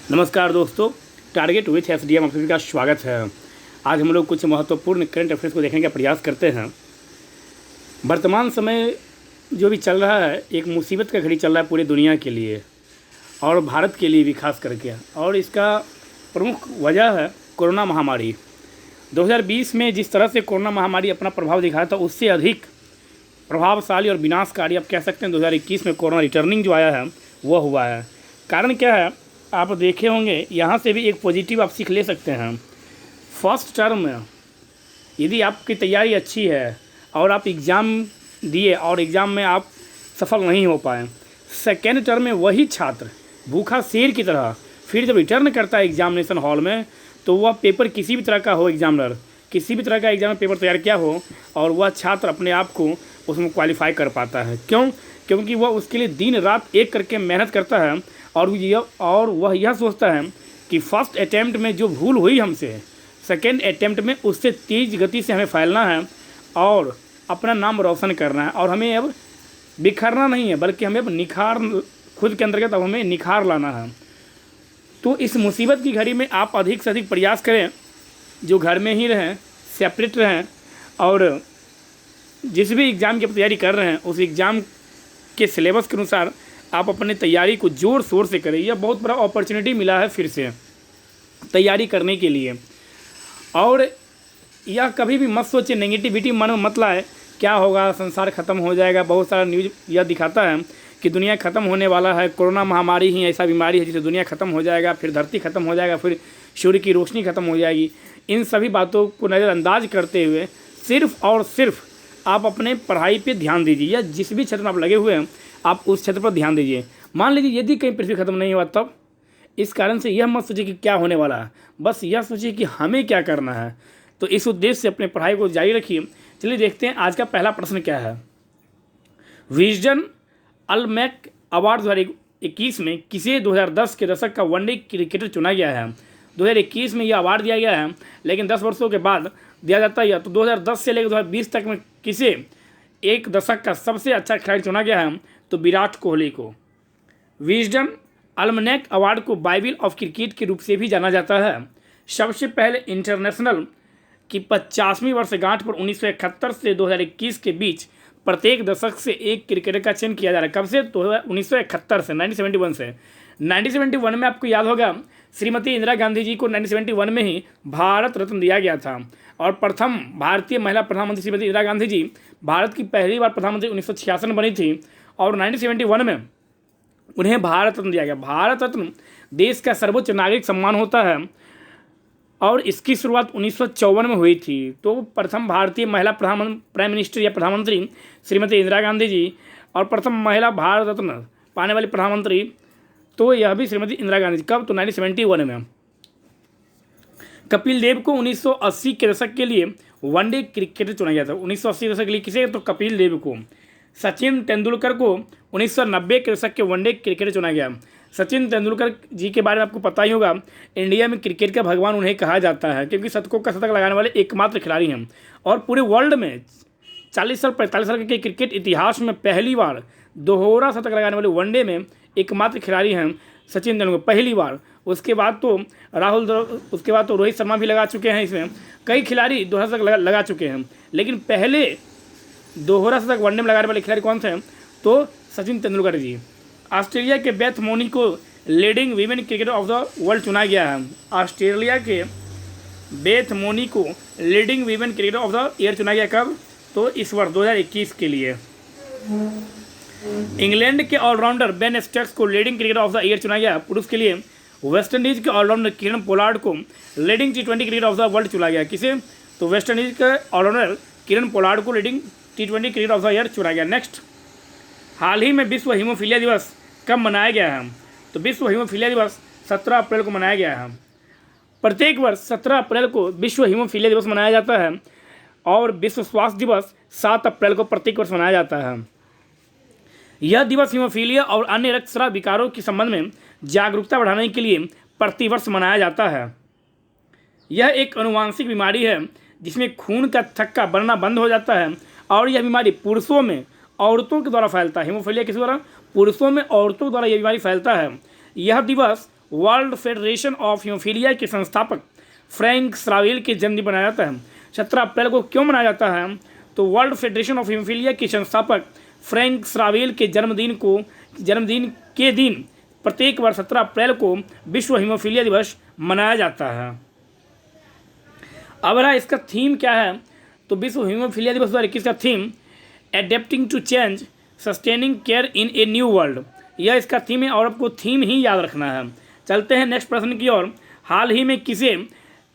नमस्कार दोस्तों, target with SDM आप सभी का स्वागत है। आज हम लोग कुछ महत्वपूर्ण करंट अफेयर्स को देखने का प्रयास करते हैं। वर्तमान समय जो भी चल रहा है, एक मुसीबत का घड़ी चल रहा है पूरी दुनिया के लिए और भारत के लिए भी खास करके, और इसका प्रमुख वजह है कोरोना महामारी। 2020 में जिस तरह से कोरोना महामारी अपना प्रभाव दिखाया था, उससे अधिक प्रभावशाली और विनाशकारी आप कह सकते हैं 2021 में कोरोना रिटर्निंग जो आया है वह हुआ है। कारण क्या है, आप देखे होंगे, यहाँ से भी एक पॉजिटिव आप सीख ले सकते हैं। फर्स्ट टर्म में यदि आपकी तैयारी अच्छी है और आप एग्ज़ाम दिए और एग्ज़ाम में आप सफल नहीं हो पाए, सेकेंड टर्म में वही छात्र भूखा शेर की तरह फिर जब रिटर्न करता है एग्जामिनेशन हॉल में, तो वह पेपर किसी भी तरह का हो, एग्जामिनर किसी भी तरह का एग्जाम पेपर तैयार किया हो, और वह छात्र अपने आप को उसमें क्वालिफाई कर पाता है। क्यों? क्योंकि वह उसके लिए दिन रात एक करके मेहनत करता है और वह यह सोचता है कि फर्स्ट अटैम्प्ट में जो भूल हुई हमसे, सेकेंड अटैम्प्ट में उससे तेज़ गति से हमें फैलना है और अपना नाम रोशन करना है। और हमें अब बिखरना नहीं है, बल्कि हमें अब निखार, खुद के अंतर्गत अब हमें निखार लाना है। तो इस मुसीबत की घड़ी में आप अधिक से अधिक प्रयास करें, जो घर में ही रहें, सेपरेट रहें, और जिस भी एग्ज़ाम की तैयारी कर रहे हैं उस एग्ज़ाम के सिलेबस के अनुसार आप अपने तैयारी को ज़ोर शोर से करें। यह बहुत बड़ा अपॉर्चुनिटी मिला है फिर से तैयारी करने के लिए। और यह कभी भी मत सोचे, नेगेटिविटी मन में मत लाए, क्या होगा, संसार ख़त्म हो जाएगा। बहुत सारा न्यूज़ यह दिखाता है कि दुनिया ख़त्म होने वाला है, कोरोना महामारी ही ऐसा बीमारी है जिससे दुनिया ख़त्म हो जाएगा, फिर धरती ख़त्म हो जाएगा, फिर सूर्य की रोशनी ख़त्म हो जाएगी। इन सभी बातों को नज़रअंदाज करते हुए सिर्फ़ और सिर्फ आप अपने पढ़ाई पे ध्यान दीजिए, या जिस भी क्षेत्र में आप लगे हुए हैं आप उस क्षेत्र पर ध्यान दीजिए। मान लीजिए यदि कहीं पृथ्वी ख़त्म नहीं हुआ तब, इस कारण से यह मत सोचिए कि क्या होने वाला है, बस यह सोचिए कि हमें क्या करना है। तो इस उद्देश्य से अपने पढ़ाई को जारी रखिए। चलिए देखते हैं आज का पहला प्रश्न क्या है। विजडन अलमैक अवार्ड 2021 में किसे 2010 के दशक का वनडे क्रिकेटर चुना गया है। 2021 में यह अवार्ड दिया गया है, लेकिन 10 वर्षों के बाद दिया जाता है। तो 2010 से लेकर 2020 तक में किसे एक दशक का सबसे अच्छा खिलाड़ी चुना गया है, तो विराट कोहली को। विजडन अलमनैक अवार्ड को बाइबिल ऑफ क्रिकेट के रूप से भी जाना जाता है। सबसे पहले इंटरनेशनल की 50वीं वर्षगांठ पर 1971 से 2021 के बीच प्रत्येक दशक से एक क्रिकेटर का चयन किया जा रहा है। कब से? तो 1971 से, 1971 से। 1971 में आपको याद होगा श्रीमती इंदिरा गांधी जी को 1971 में ही भारत रत्न दिया गया था, और प्रथम भारतीय महिला प्रधानमंत्री श्रीमती इंदिरा गांधी जी भारत की पहली बार प्रधानमंत्री 1966 में बनी थी, और 1971 में उन्हें भारत रत्न दिया गया। भारत रत्न देश का सर्वोच्च नागरिक सम्मान होता है, और इसकी शुरुआत 1954 में हुई थी। तो प्रथम भारतीय महिला प्राइम मिनिस्टर या प्रधानमंत्री श्रीमती इंदिरा गांधी जी, और प्रथम महिला भारत रत्न पाने वाली प्रधानमंत्री तो यह भी श्रीमती इंदिरा गांधी जी। कब? तो 1971 में। कपिल देव को 1980 के दशक के लिए वनडे क्रिकेटर चुना गया था। 1980 दशक के लिए किसे? तो कपिल देव को। सचिन तेंदुलकर को 1990 के दशक के वनडे क्रिकेटर चुना गया। सचिन तेंदुलकर जी के बारे में आपको पता ही होगा, इंडिया में क्रिकेट का भगवान उन्हें कहा जाता है, क्योंकि शतकों का शतक लगाने वाले एकमात्र खिलाड़ी हैं, और पूरे वर्ल्ड में 40 साल 45 साल के क्रिकेट इतिहास में पहली बार दोहरा शतक लगाने वाले वनडे में एकमात्र खिलाड़ी हैं सचिन तेंदुलकर, पहली बार। उसके बाद तो उसके बाद तो रोहित शर्मा भी लगा चुके हैं, इसमें कई खिलाड़ी दोहरा शतक लगा चुके हैं, लेकिन पहले दोहरा शतक वनडे में लगाने वाले खिलाड़ी कौन थे? तो सचिन तेंदुलकर जी। ऑस्ट्रेलिया के बेथ मोनी को leading women cricketer of the world चुना गया है। ऑस्ट्रेलिया के बेथ मोनी को leading women cricketer of the year चुना गया। कब? तो इस वर्ष 2021 के लिए। इंग्लैंड के ऑलराउंडर बेन स्टोक्स को leading cricketer of the year चुना गया पुरुष के लिए। वेस्ट इंडीज के ऑलराउंडर किरण पोलार्ड को leading T20 cricketer of the world चुना गया। किसे? तो वेस्ट इंडीज के ऑलराउंडर किरण पोलार्ड को leading T20 cricketer of the year चुना गया। नेक्स्ट, हाल ही में विश्व हीमोफीलिया दिवस कब मनाया गया है? तो विश्व हीमोफीलिया दिवस 17 अप्रैल को मनाया गया है। प्रत्येक वर्ष 17 अप्रैल को विश्व हीमोफीलिया दिवस मनाया जाता है, और विश्व स्वास्थ्य दिवस 7 अप्रैल को प्रत्येक वर्ष मनाया जाता है। यह दिवस हीमोफीलिया और अन्य रक्तस्राव विकारों के संबंध में जागरूकता बढ़ाने के लिए प्रतिवर्ष मनाया जाता है। यह एक आनुवांशिक बीमारी है जिसमें खून का थक्का बनना बंद हो जाता है, और यह बीमारी पुरुषों में औरतों के द्वारा फैलता है। हीमोफीलिया किस द्वारा? पुरुषों में औरतों द्वारा यह बीमारी फैलता है। यह दिवस वर्ल्ड फेडरेशन ऑफ हीमोफीलिया के संस्थापक फ्रैंक स्रावेल के जन्मदिन मनाया जाता है। 17 अप्रैल को क्यों मनाया जाता है? तो वर्ल्ड फेडरेशन ऑफ हीमोफीलिया के संस्थापक फ्रैंक स्रावेल के जन्मदिन के दिन प्रत्येक वर्ष 17 अप्रैल को विश्व हीमोफीलिया दिवस मनाया जाता है। अब रहा इसका थीम क्या है? तो विश्व हीमोफीलिया दिवस 2021 का theme adapting to change sustaining care in a new world, यह इसका थीम है और आपको थीम ही याद रखना है। चलते हैं नेक्स्ट प्रश्न की ओर। हाल ही में किसे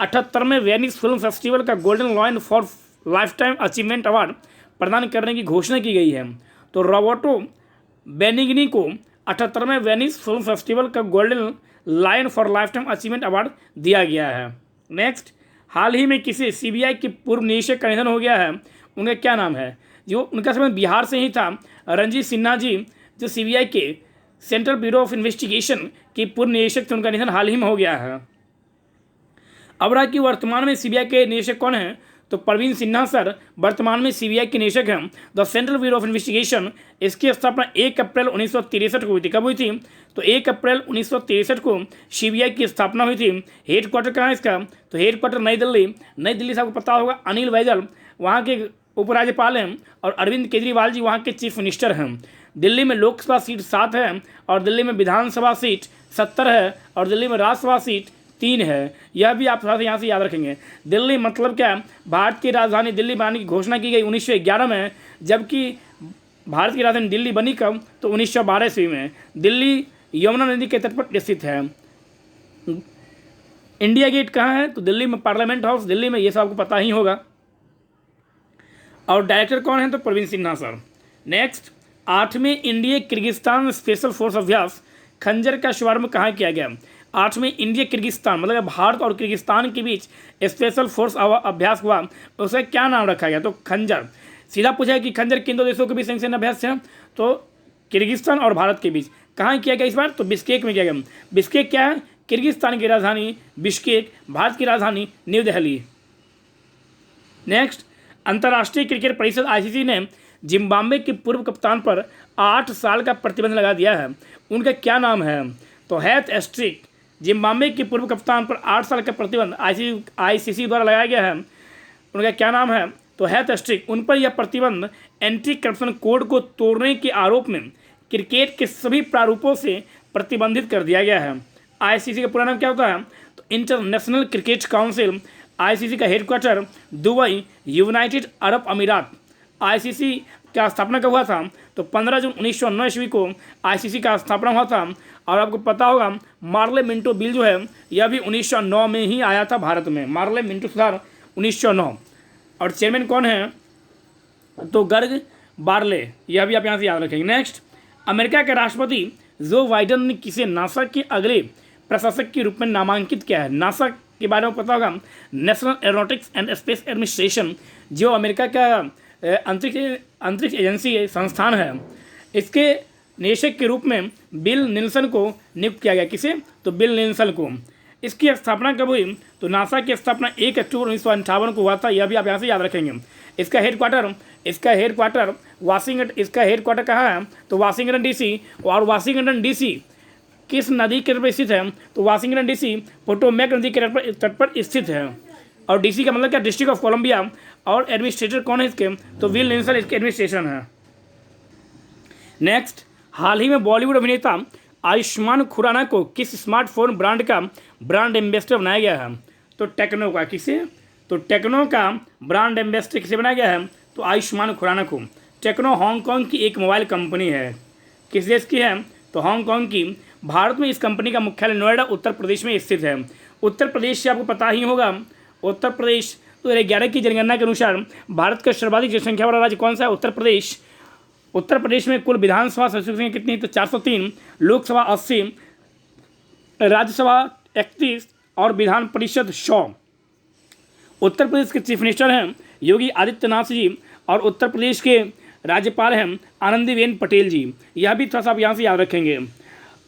78वें वेनिस फिल्म फेस्टिवल का golden lion for lifetime achievement award प्रदान करने की घोषणा की गई है? तो रॉबर्टो बेनिग्नी को 78वें वेनिस फिल्म फेस्टिवल का golden lion for lifetime achievement award दिया गया है। नेक्स्ट, हाल ही में किसे सीबीआई के पूर्व निदेशक का निधन हो गया है? उनका क्या नाम है? जो उनका संबंध बिहार से ही था, रणजीत सिन्हा जी, जो सीबीआई के सेंट्रल ब्यूरो ऑफ इन्वेस्टिगेशन के पूर्व निदेशक थे, उनका निधन हाल ही में हो गया है। अब रहा कि वर्तमान में सीबीआई के निदेशक कौन हैं? तो प्रवीण सिन्हा सर वर्तमान में सीबीआई के निदेशक हैं। The central bureau of investigation, इसकी स्थापना 1 अप्रैल 1963 को हुई थी। कब हुई थी? तो 1 अप्रैल 1963 को सीबीआई की स्थापना हुई थी। हेड क्वार्टर कहाँ है इसका? तो हेड क्वार्टर नई दिल्ली। नई दिल्ली से आपको पता होगा अनिल बैजल वहाँ के उपराज्यपाल हैं और अरविंद केजरीवाल जी वहाँ के चीफ मिनिस्टर हैं। दिल्ली में लोकसभा सीट 7 है और दिल्ली में विधानसभा सीट 70 है और दिल्ली में राज्यसभा सीट 3 है। यह भी आप थोड़ा सा यहाँ से याद रखेंगे। दिल्ली मतलब क्या है? भारत की राजधानी दिल्ली बनाने की घोषणा की गई 1911 में, जबकि भारत की राजधानी दिल्ली बनी कब? तो 1912 ईस्वी में। दिल्ली यमुना नदी के तट पर स्थित है। इंडिया गेट कहाँ है? तो दिल्ली में। पार्लियामेंट हाउस दिल्ली में, ये सब आपको पता ही होगा। और डायरेक्टर कौन है? तो प्रवीण सिन्हा सर। नेक्स्ट, 8वें इंडिया किर्गिस्तान स्पेशल फोर्स अभ्यास खंजर का शुभारंभ कहाँ किया गया? 8वें इंडिया किर्गिस्तान मतलब भारत और किर्गिस्तान के बीच स्पेशल फोर्स अभ्यास हुआ, उसका क्या नाम रखा गया? तो खंजर। सीधा पूछा है कि खंजर किन दो देशों के बीच सैन्य अभ्यास है? तो किर्गिस्तान और भारत के बीच। कहाँ किया गया इस बार? तो बिश्केक में किया गया। बिश्केक क्या है? किर्गिस्तान की राजधानी बिश्केक, भारत की राजधानी न्यू दिल्ली। नेक्स्ट, अंतर्राष्ट्रीय क्रिकेट परिषद आईसीसी ने जिम्बाब्वे के पूर्व कप्तान पर 8 साल का प्रतिबंध लगा दिया है। उनका क्या नाम है? तो हैथ स्ट्रिक। जिम्बाब्वे के पूर्व कप्तान पर 8 साल का प्रतिबंध आईसीसी द्वारा लगाया गया है। उनका क्या नाम है? तो हैथ स्ट्रिक। उन पर यह प्रतिबंध एंटी करप्शन कोड को तोड़ने के आरोप में क्रिकेट के सभी प्रारूपों से प्रतिबंधित कर दिया गया है। आईसीसी का पूरा नाम क्या होता है? तो इंटरनेशनल क्रिकेट काउंसिल। आईसीसी का हेडक्वार्टर दुबई, यूनाइटेड अरब अमीरात। आईसीसी का स्थापना कब हुआ था? तो 15 जून 1909 ईस्वी को आईसीसी का स्थापना हुआ था। और आपको पता होगा मार्ले मिंटो बिल जो है यह भी 1909 में ही आया था भारत में। मार्ले मिंटो सुधार 1909। और चेयरमैन कौन है? तो गर्ग बार्ले। यह भी आप यहाँ से याद रखेंगे। नेक्स्ट, अमेरिका के राष्ट्रपति जो बाइडन ने किसे नासा के अगले प्रशासक के रूप में नामांकित किया है? नासा के बारे में पता होगा, national aeronautics and space administration, जो अमेरिका का अंतरिक्ष एजेंसी संस्थान है, इसके निदेशक के रूप में बिल निल्सन को नियुक्त किया गया। किसे? तो बिल निल्सन को। इसकी स्थापना कब हुई? तो नासा की स्थापना 1 अक्टूबर 1958 को हुआ था। यह भी आप यहाँ से याद रखेंगे। इसका हेडक्वार्टर वाशिंगटन कहाँ है? तो वाशिंगटन डीसी। और वाशिंगटन डीसी किस नदी के तट पर स्थित है? तो वाशिंगटन डीसी पोटोमैक नदी के तट पर स्थित है। और डीसी का मतलब क्या? District of Columbia. और एडमिनिस्ट्रेटर कौन है इसके? तो विल निल्सन इसके एडमिनिस्ट्रेशन है। नेक्स्ट, हाल ही में बॉलीवुड अभिनेता आयुष्मान खुराना को किस स्मार्टफोन ब्रांड का ब्रांड एम्बेसडर बनाया गया है? तो टेक्नो का। किसे? तो टेक्नो का ब्रांड एम्बेसडर किसे बनाया गया है? तो आयुष्मान खुराना को। टेक्नो हांगकांग की एक मोबाइल कंपनी है। किस देश की है? तो हांगकांग की। भारत में इस कंपनी का मुख्यालय नोएडा उत्तर प्रदेश में स्थित है। उत्तर प्रदेश से आपको पता ही होगा, उत्तर प्रदेश 2011 की जनगणना के अनुसार भारत का सर्वाधिक जनसंख्या वाला राज्य कौन सा है? उत्तर प्रदेश। उत्तर प्रदेश में कुल विधानसभा सदस्यों की संख्या कितनी? तो 403, लोकसभा 80, राज्यसभा 31 और विधान परिषद 100। उत्तर प्रदेश के चीफ मिनिस्टर हैं योगी आदित्यनाथ जी और उत्तर प्रदेश के राज्यपाल हैं आनंदीबेन पटेल जी। यह भी थोड़ा सा आप यहाँ से याद रखेंगे।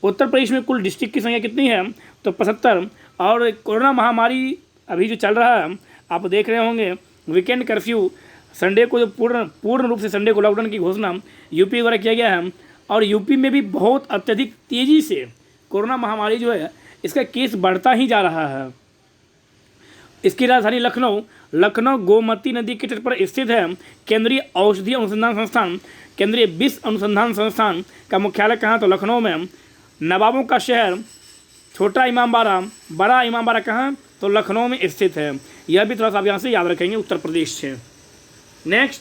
उत्तर प्रदेश में कुल डिस्ट्रिक्ट की संख्या कितनी है? तो 75। और कोरोना महामारी अभी जो चल रहा है, आप देख रहे होंगे, वीकेंड कर्फ्यू संडे को जो पूर्ण रूप से संडे को लॉकडाउन की घोषणा यूपी द्वारा किया गया है। और यूपी में भी बहुत अत्यधिक तेज़ी से कोरोना महामारी जो है इसका केस बढ़ता ही जा रहा है। इसकी राजधानी लखनऊ गोमती नदी के तट पर स्थित है। केंद्रीय औषधीय अनुसंधान संस्थान, केंद्रीय विष अनुसंधान संस्थान का मुख्यालय कहाँ? तो लखनऊ में। नवाबों का शहर छोटा इमामबाड़ा, बड़ा इमामबाड़ा कहाँ? तो लखनऊ में स्थित है। यह भी थोड़ा सा आप यहाँ से याद रखेंगे, उत्तर प्रदेश से। नेक्स्ट,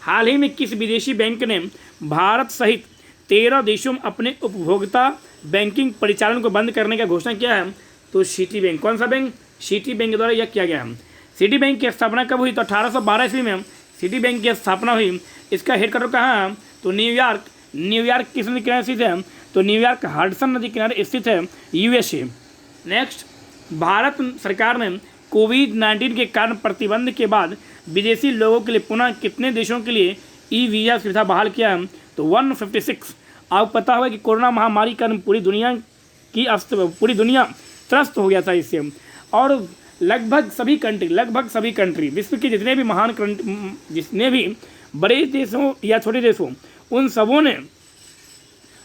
हाल ही में किस विदेशी बैंक ने भारत सहित 13 देशों में अपने उपभोक्ता बैंकिंग परिचालन को बंद करने का घोषणा किया है? तो सिटी बैंक। कौन सा बैंक? सिटी बैंक के द्वारा यह किया गया है। सिटी बैंक की स्थापना कब हुई? तो 1812 ईस्वी में सिटी बैंक की स्थापना हुई। इसका हेडक्वार्टर कहाँ है? तो न्यूयॉर्क किस नदी किनारे स्थित है? तो न्यूयॉर्क हडसन नदी किनारे स्थित है, USA। नेक्स्ट, भारत सरकार ने कोविड-19 के कारण प्रतिबंध के बाद विदेशी लोगों के लिए पुनः कितने देशों के लिए ई वीज़ा सुविधा बहाल किया है? तो 156। आपको पता होगा कि कोरोना महामारी के कारण पूरी दुनिया त्रस्त हो गया था इससे, और लगभग सभी कंट्री विश्व के जितने भी बड़े देश हों या छोटे देश हों, उन सबों ने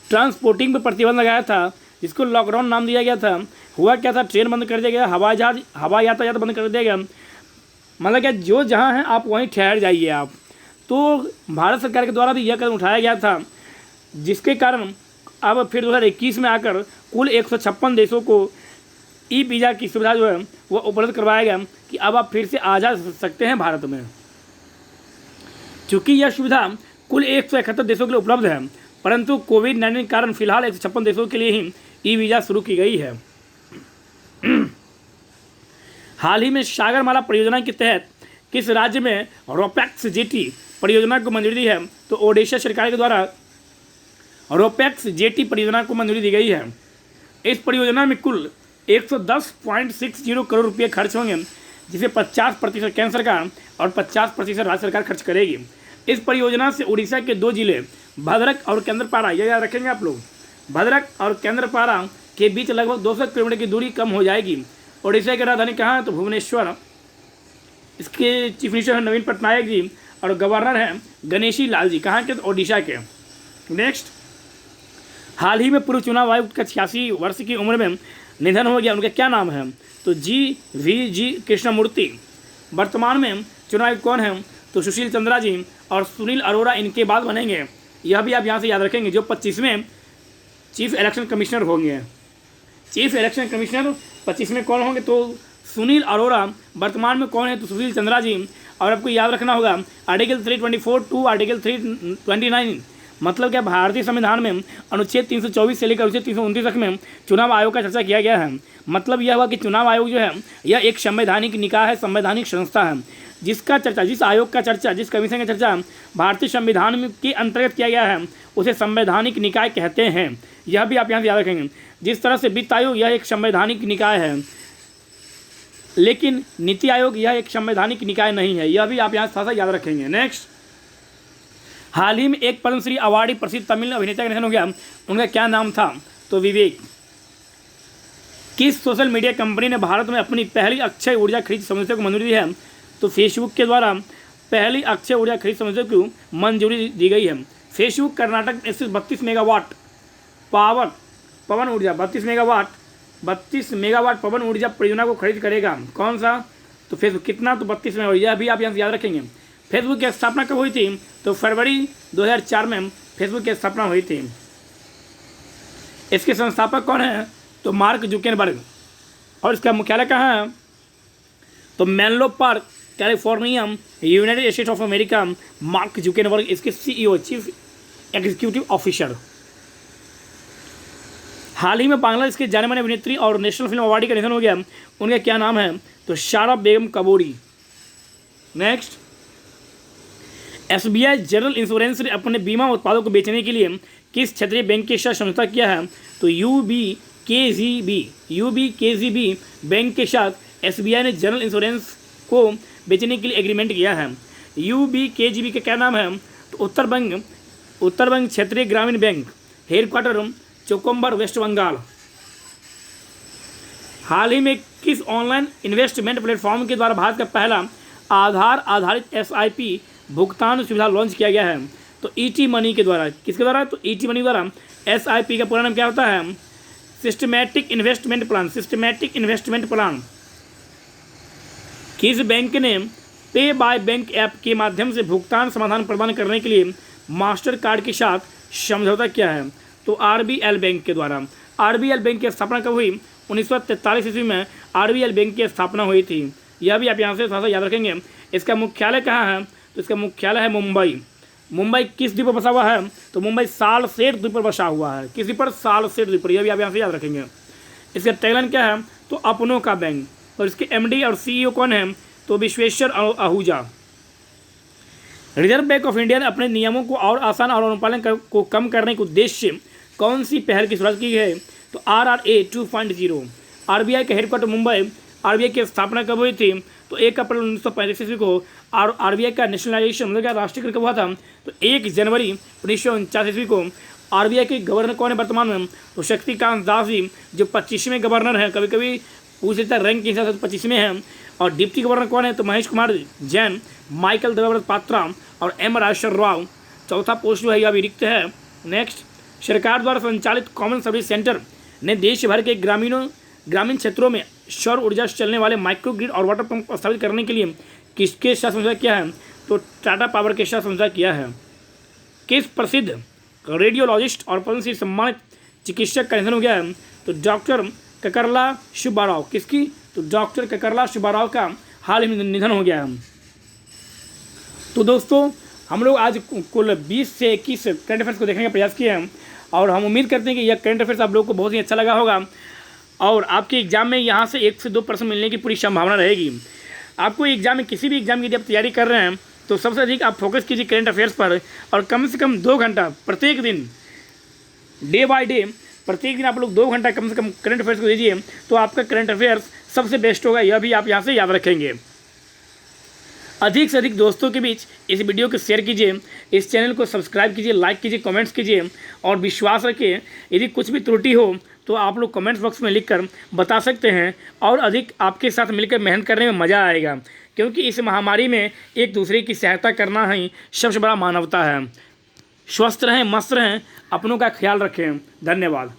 ट्रांसपोर्टिंग पर प्रतिबंध लगाया था, जिसको लॉकडाउन नाम दिया गया था। हुआ क्या था? ट्रेन बंद कर दिया गया, हवाई यातायात बंद कर दिया गया। मतलब क्या, जो जहाँ हैं आप वहीं ठहर जाइए आप। तो भारत सरकार के द्वारा भी यह कदम उठाया गया था, जिसके कारण अब फिर 2021 में आकर कुल 156 देशों को ई वीज़ा की सुविधा जो है वो उपलब्ध करवाया गया कि अब आप फिर से आ जा सकते हैं भारत में। चूँकि यह सुविधा कुल 171 देशों के लिए उपलब्ध है, परंतु कोविड-19 के कारण फिलहाल 156 देशों के लिए ही ई वीज़ा शुरू की गई है। हाल ही में सागरमाला परियोजना के तहत किस राज्य में रोपैक्स जेटी परियोजना को मंजूरी दी है? तो ओडिशा सरकार के द्वारा रोपैक्स जेटी परियोजना को मंजूरी दी गई है। इस परियोजना में कुल 110.60 करोड़ रुपये खर्च होंगे, जिसे 50% केंद्र सरकार और 50% राज्य सरकार खर्च करेगी। इस परियोजना से उड़ीसा के 2 जिले भद्रक और केंद्रपाड़ा, यह याद रखेंगे आप लोग, भद्रक और केंद्रपाड़ा के बीच लगभग 200 किलोमीटर की दूरी कम हो जाएगी। उड़ीसा की राजधानी कहाँ है? तो भुवनेश्वर। इसके चीफ मिनिस्टर हैं नवीन पटनायक जी और गवर्नर हैं गणेशी लाल जी। कहाँ के? तो ओडिशा के। नेक्स्ट, हाल ही में पूर्व चुनाव आयुक्त का 86 वर्ष की उम्र में निधन हो गया। उनका क्या नाम है? तो GV कृष्णमूर्ति। वर्तमान में चुनाव आयुक्त कौन है? तो सुशील चंद्रा जी और सुनील अरोड़ा इनके बाद बनेंगे। यह भी आप यहाँ से याद रखेंगे, जो 25वें चीफ इलेक्शन कमिश्नर होंगे। चीफ इलेक्शन कमिश्नर 25 में कौन होंगे? तो सुनील अरोड़ा। वर्तमान में कौन है? तो सुशील चंद्रा जी। और आपको याद रखना होगा आर्टिकल 324 टू आर्टिकल 329, मतलब क्या, भारतीय संविधान में अनुच्छेद 324 से लेकर अनुच्छेद 329 तक में चुनाव आयोग का चर्चा किया गया है। मतलब यह हुआ कि चुनाव आयोग जो है यह एक संवैधानिक निकाय है, संवैधानिक संस्था है, जिस आयोग का चर्चा, जिस कमीशन का चर्चा भारतीय संविधान में के अंतर्गत किया गया है उसे संवैधानिक निकाय कहते हैं। यह भी आप यहाँ से याद रखेंगे। जिस तरह से वित्त आयोग यह एक संवैधानिक निकाय है, लेकिन नीति आयोग यह एक संवैधानिक निकाय नहीं है। यह भी आप यहाँ थोड़ा सा याद रखेंगे। नेक्स्ट, हाल ही में एक पद्मश्री अवार्डी प्रसिद्ध तमिल अभिनेता का निधन हो गया। उनका क्या नाम था? तो विवेक। किस सोशल मीडिया कंपनी ने भारत में अपनी पहली अक्षय ऊर्जा खरीद समझौते को मंजूरी दी है? तो फेसबुक के द्वारा पहली अक्षय ऊर्जा खरीद समझौते को मंजूरी दी गई है। फेसबुक कर्नाटक में स्थित 32 मेगावाट पवन ऊर्जा 32 मेगावाट पवन ऊर्जा परियोजना को खरीद करेगा। कौन सा? तो फेसबुक। कितना? तो 32 मेगावाट। यह भी आप यहाँ से याद रखेंगे। फेसबुक की स्थापना कब हुई थी? तो फरवरी 2004 में फेसबुक की स्थापना हुई थी। इसके संस्थापक कौन है? तो मार्क जुकरबर्ग। और इसका मुख्यालय कहाँ है? तो Menlo park, California, United states of America. Mark Zuckerberg इसके CEO, चीफ एग्जीक्यूटिव ऑफिसर। हाल ही में बांग्लादेश के जाने माने अभिनेत्री और नेशनल फिल्म अवार्डी का निधन हो गया। उनका क्या नाम है? तो शारा बेगम कबूरी। नेक्स्ट, SBI जनरल इंश्योरेंस ने अपने बीमा उत्पादों को बेचने के लिए किस क्षेत्रीय बैंक के साथ समझौता किया है? तो UBKGB बैंक के साथ SBI ने जनरल इंश्योरेंस को बेचने के लिए एग्रीमेंट किया है। UBKGB का क्या नाम है? तो उत्तर बंग क्षेत्रीय ग्रामीण बैंक, हेडक्वार्टर चौकम्बर, वेस्ट बंगाल। हाल ही में किस ऑनलाइन इन्वेस्टमेंट प्लेटफॉर्म के द्वारा भारत का पहला आधार आधारित SIP भुगतान सुविधा लॉन्च किया गया है? तो ET मनी के द्वारा। किसके द्वारा? तो ET मनी द्वारा। SIP का पूरा नाम क्या होता है? Systematic investment plan. Systematic investment plan किस बैंक ने पे बाय बैंक ऐप के माध्यम से भुगतान समाधान प्रदान करने के लिए मास्टर कार्ड के साथ समझौता किया है? तो आरबीएल बैंक के द्वारा। आरबीएल बैंक की स्थापना कब हुई? 1943 ईस्वी में आरबीएल बैंक की स्थापना हुई थी। यह भी आप यहाँ से थोड़ा सा याद रखेंगे। इसका मुख्यालय कहाँ है? तो इसका मुख्यालय है मुंबई। मुंबई किस द्वीप पर बसा हुआ है? तो मुंबई सालसेट द्वीप पर बसा हुआ है। किसी पर? सालसेट द्वीप पर। यह भी आप यहाँ से याद रखेंगे। इसका टैगलाइन क्या है? तो अपनों का बैंक। और इसके एमडी और सीईओ कौन है? तो Vishweshwar Ahuja. Reserve bank of India ने अपने नियमों को और आसान और अनुपालन को कम करने के उद्देश्य से कौन सी पहल की शुरुआत की है? तो RRA 2.0। आरबीआई का हेडक्वार्टर मुंबई। आरबीआई की स्थापना कब हुई थी? तो 1 अप्रैल 1935 ईस्वी को। और आरबीआई का नेशनलाइजेशन मतलब क्या राष्ट्रीयकरण कब हुआ था? तो 1 जनवरी 1949 ईस्वी को। आरबीआई के गवर्नर कौन है वर्तमान में? तो शक्तिकांत दास जी, जो 25वें गवर्नर हैं। कभी कभी पूछ लेता है रैंक के हिसाब से, तो 25वें हैं। और डिप्टी गवर्नर कौन है? तो महेश कुमार जैन, माइकल देवव्रत पात्रा और एम राजेश्वर राव। चौथा पोस्ट जो है यह अभी रिक्त है। नेक्स्ट, सरकार द्वारा संचालित कॉमन सर्विस सेंटर ने देश भर के ग्रामीण क्षेत्रों में सौर ऊर्जा से चलने वाले माइक्रो ग्रिड और वाटर पंप स्थापित करने के लिए किसके साथ समझौता किया है? तो टाटा पावर के साथ समझौता किया है। किस प्रसिद्ध रेडियोलॉजिस्ट और पद्मश्री सम्मानित चिकित्सक का निधन हो गया है? तो डॉक्टर ककरला सुब्बाराव। किसकी? तो डॉक्टर ककरला सुब्बाराव का हाल ही में निधन हो गया है। तो दोस्तों, हम लोग आज कुल 20 से 21 करंट अफेयर्स को देखने का प्रयास किए हैं और हम उम्मीद करते हैं कि यह करंट अफेयर्स आप लोगों को बहुत ही अच्छा लगा होगा और आपके एग्जाम में यहाँ से 1 से 2% मिलने की पूरी संभावना रहेगी। आपको एग्जाम में किसी भी एग्जाम की यदि आप तैयारी कर रहे हैं तो सबसे अधिक आप फोकस कीजिए करंट अफेयर्स पर और कम से कम 2 घंटा प्रत्येक दिन, डे बाय डे, प्रत्येक दिन आप लोग 2 घंटा कम से कम करंट अफेयर्स को दीजिए तो आपका करंट अफेयर्स सबसे बेस्ट होगा। यह भी आप यहाँ से याद रखेंगे। अधिक से अधिक दोस्तों के बीच इस वीडियो को शेयर कीजिए, इस चैनल को सब्सक्राइब कीजिए, लाइक कीजिए, कमेंट्स कीजिए और विश्वास रखिए यदि कुछ भी त्रुटि हो तो आप लोग कमेंट्स बॉक्स में लिखकर बता सकते हैं और अधिक आपके साथ मिलकर मेहनत करने में मज़ा आएगा, क्योंकि इस महामारी में एक दूसरे की सहायता करना ही सबसे बड़ा मानवता है। स्वस्थ रहें, मस्त रहें, अपनों का ख्याल रखें। धन्यवाद।